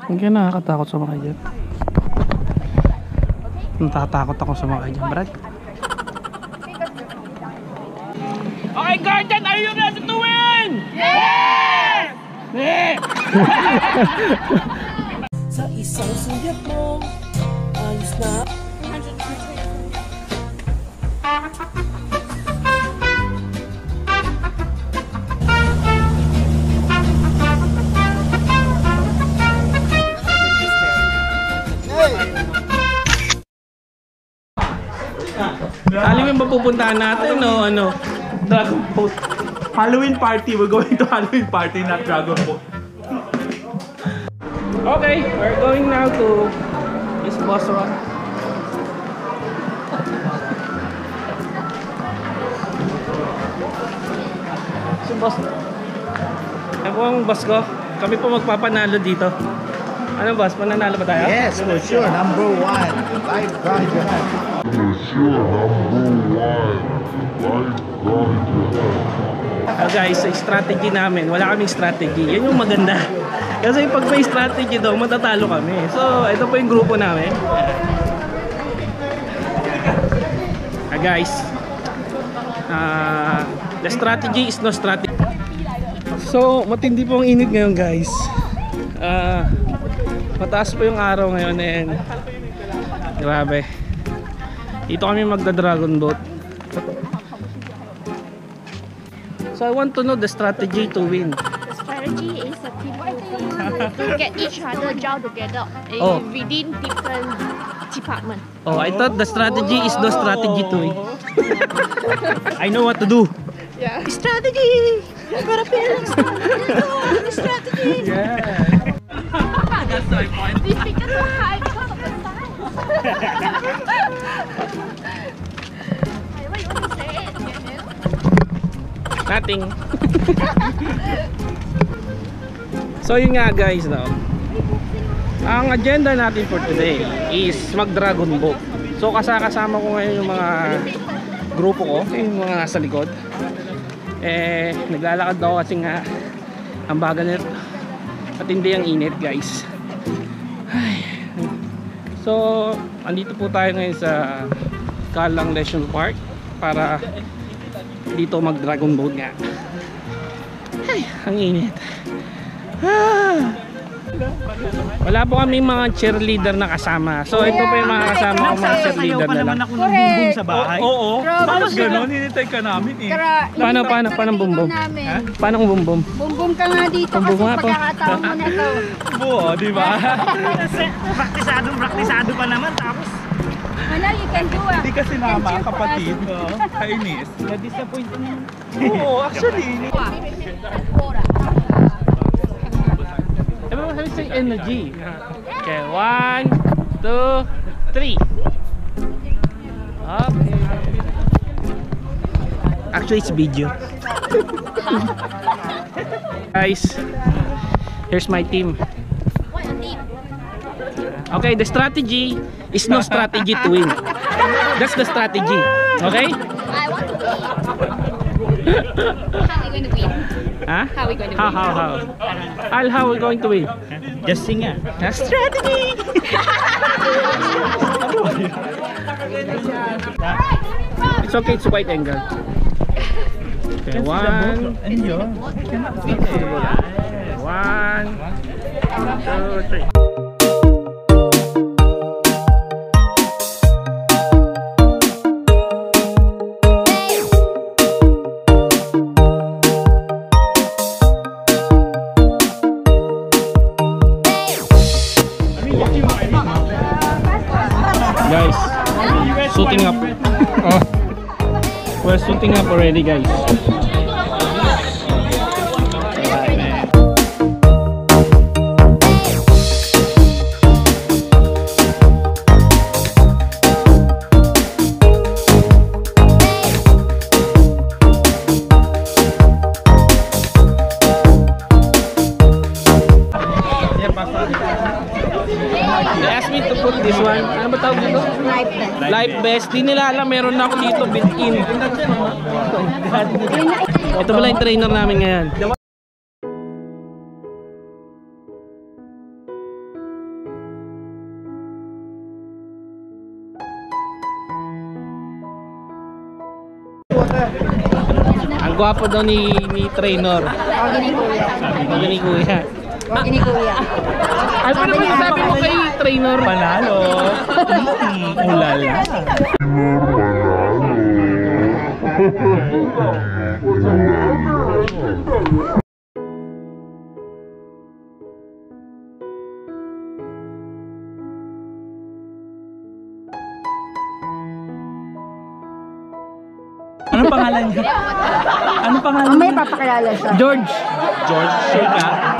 Hindi ka nakakatakot sa mga dyan. Natatakot ako sa mga dyan, Brad. Okay, Guardian, are you ready to win? Yes! Yeah! Sa isang sulyap mo, ayos na. Halloween ba pupuntahan natin o ano? Dragon Boat. Halloween party. We're going to Halloween party, not Dragon Boat. Okay, we're going now to this bus rock. So bus. Ano po ang bus ko? Kami po magpapanalo dito. Ano bus? Mananalo ba tayo? Yes, for sure. Number 1. Live Guardian. For sure. Number 1. Guys, sa strategy namin, wala kaming strategy. Yan yung maganda. Kasi pag may strategy daw, matatalo kami. So, ito po yung grupo namin. Guys, the strategy is no strategy. So, matindi po ang init ngayon, guys. Mataas po yung araw ngayon and grabe. Dito kami magda-dragon boat. So I want to know the strategy to win. The strategy is a team to get each other join together within different departments. Oh, I thought the strategy is no strategy to win. I know what to do. Yeah. Strategy! You gotta feel the strategy! Yeah. That's my point. This figure so high because of the size. What you want to say? Nothing. So yun nga guys, no? Ang agenda natin for today is mag-dragon boat. So kasama ko ngayon yung mga grupo ko, yung mga nasa likod. Naglalakad ako kasi nga ang bagal nito at hindi ang init, guys. Ay. So andito po tayo ngayon sa Kalang Leisure Park para dito mag dragon boat nga. Ay, ang init. Wala po kami mga cheerleader na kasama. So ito pa yung mga kasama ko, mga cheerleader na lang. Ako ng bumbum sa bahay. Oo. Bakit gano'n? Hinintay ka namin eh. Paano bumbum? Paano kung bumbum? Bumbum ka nga dito kasi pagkakataon mo na to. Oo, di ba? Praktisado pa naman. Tapos Ano, you can do it. hindi kasi nama, kapatid. Kainis. Na-disappoint mo. Oo, actually. Everyone has the energy. Okay, 1, 2, 3. Okay. Actually, it's video. Guys, here's my team. Okay, the strategy is no strategy to win. That's the strategy. Okay? I want to win. How are we going to win? Huh? How are we going to win? How are we going to win? Just sing ah. That's strategy. It's okay, it's wide angle. Okay, 1, 2, 3. Guys, suiting up. Oh, we're suiting up already, guys. They asked me to put this one. Ano ba tawag dito? Life vest. Life vest. Di nila alam, meron na ako dito built-in. Ito pala yung trainer namin ngayon. Ang gwapo daw ni trainer. Huwag ni kuya. Huwag ni kuya. Huwag ni kuya. Ano naman sasabi mo kay trainer? Panalo. Ulala. Anong pangalan niya? Anong pangalan niya? May papakilala siya. George. George Sheka.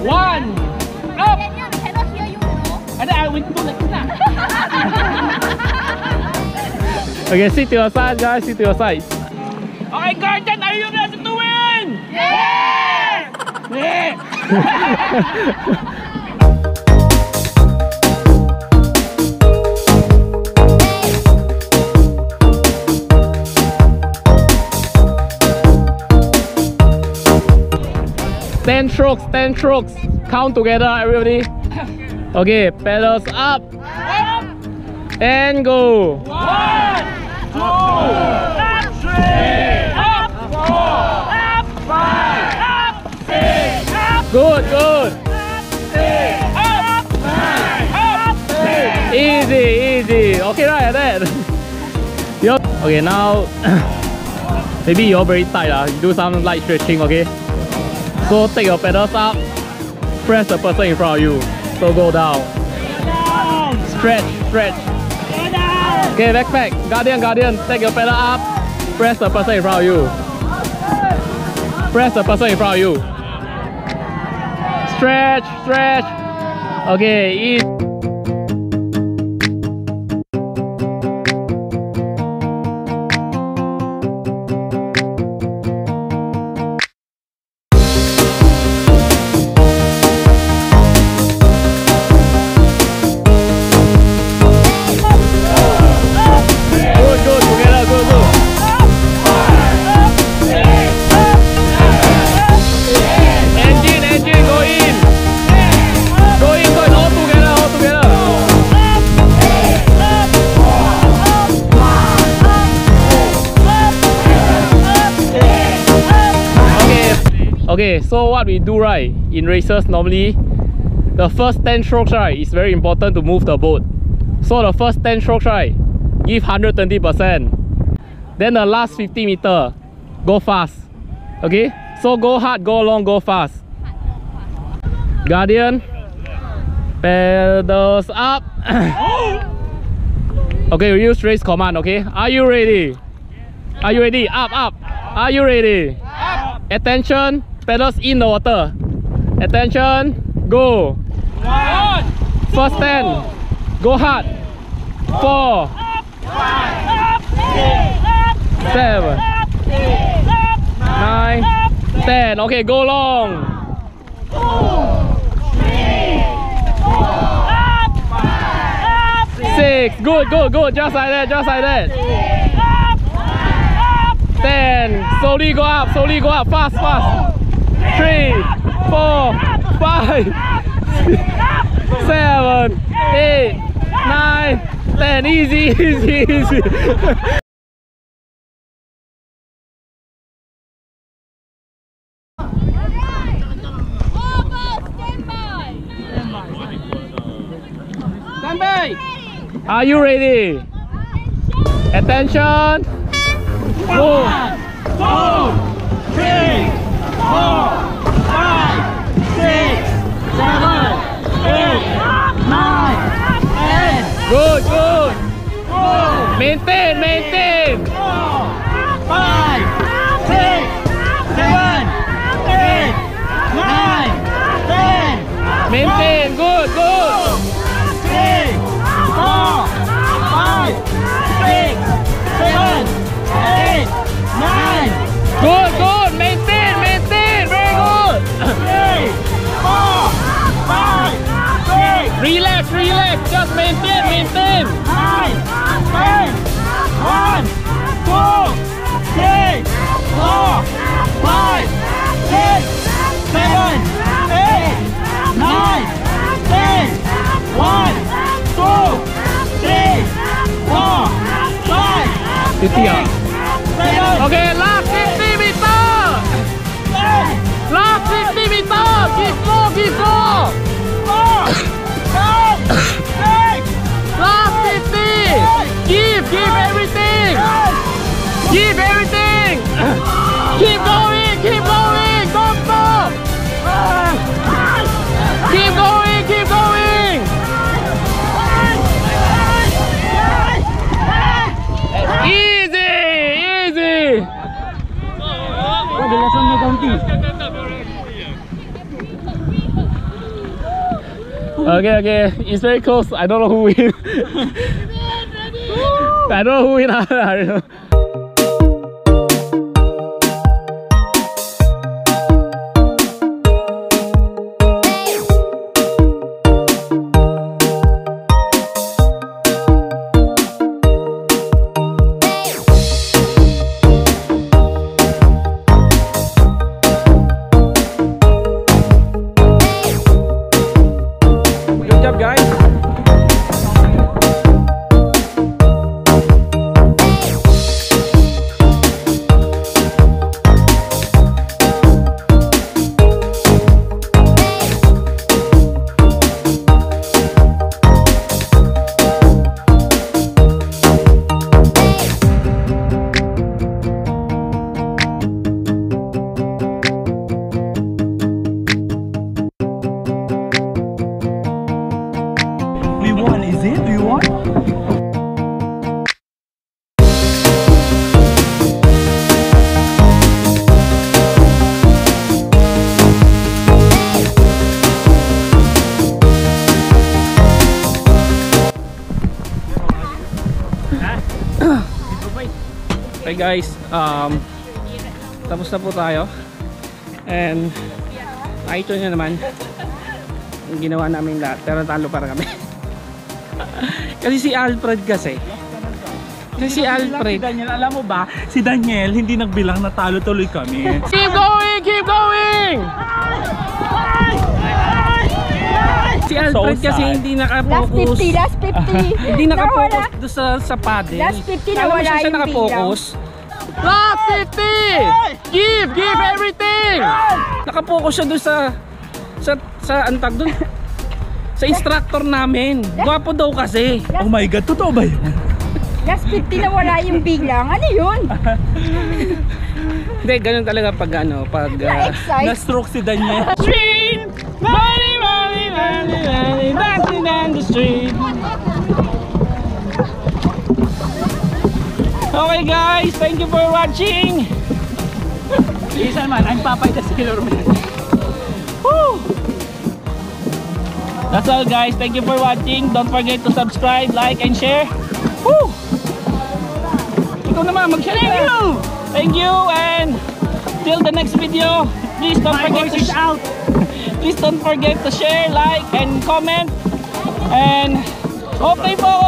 One, up. Daniel, we cannot hear you, no? Ada, I went to next na. Okay, sit to your side, guys. Sit to your side. Okay, Guardian, are you ready to win? Yeah! Yeah! Ten strokes. Count together, everybody. Okay, pedals up. And go. 1, 2, up, 3, up, 4, up, 5, up, 6, up. Good. Up, 6, up, 9, up, 10. Easy. Okay, right, that. Okay, now maybe you're very tight. You do some light stretching, okay? So take your pedals up, press the person in front of you. So go down. Stretch. Okay, backpack. Guardian, take your pedal up, press the person in front of you. Stretch. Okay, easy. Okay, so what we do right in races normally, the first 10 strokes right is very important to move the boat. So the first 10 strokes right, give 120%. Then the last 50 meter, go fast. Okay, so go hard, go long, go fast. Guardian, pedals up. Okay, we use race command. Okay, are you ready? Up. Are you ready? Attention, pedals in the water. Attention, go. 1, first 10, go hard. 4, 7, 9, 10. Okay, go long. 6, good. Just like that. 10, slowly go up, fast. 3, 4, 5, 7, 8, 9, 10. Easy. Stand by. Are you ready? Attention. 1, 2, 3, 4, 5, 6, 7, 8, Good, good. Maintain, maintain. 5, 6, 7, 8, 9, 10. Maintain, good, good. 3, 4, 5, 6, 7, 8, 9. Good, good. Maintain, maintain. Very good. 3, 4, 5, 6, Relax, relax. Just maintain, maintain. 9, 10, 1, 2, 3, 4, 5, 6, 7, 8, 9, 10, 1, 2, 3, 4, 5, 50 ah. 7, Okay, last 50 meters. 8, Last 50 meters. Keep slow, keep slow. 4, 5, 6, Last 50. Give everything. Give everything. Keep going, keep going. Don't stop. Keep going, keep going. Easy, easy. Okay, okay. It's very close. I don't know who win. I don't know who win. I don't know. Good job, guys. we won, is it? Do you want? Hey guys, tapos na po tayo. And nakita nyo naman ang ginawa namin lahat, pero talo para kami. Kasi si Alfred kasi si Alfred, Daniel, alam mo ba, si Daniel hindi nagbilang, natalo tuloy kami. keep going, keep going. Si Alfred So kasi sad. hindi Last nakapokus. 50, last 50. Hindi nakapokus doon sa paddle. Last 50 na Alam mo wala siya yung nakapokus. Last 50! Give everything! Nakapokus siya doon sa antag doon. Sa instructor namin. Gwapo daw kasi. Oh my God, totoo ba yun? Last 50 na wala yung bilang. Ano yun? Hindi, ganun talaga pag ano, pag Na-excite. Na-stroke si Daniel. street! Money, money, money, money, dancing down the street. Okay guys, thank you for watching. Isa man, I'm Papay the Sailor Man. Woo! That's all guys, thank you for watching. Don't forget to subscribe, like, and share. Woo! Ikaw naman, mag-share ka. Thank you, and till the next video, please don't My forget voice is out. Please don't forget to share, like, and comment. And okay po.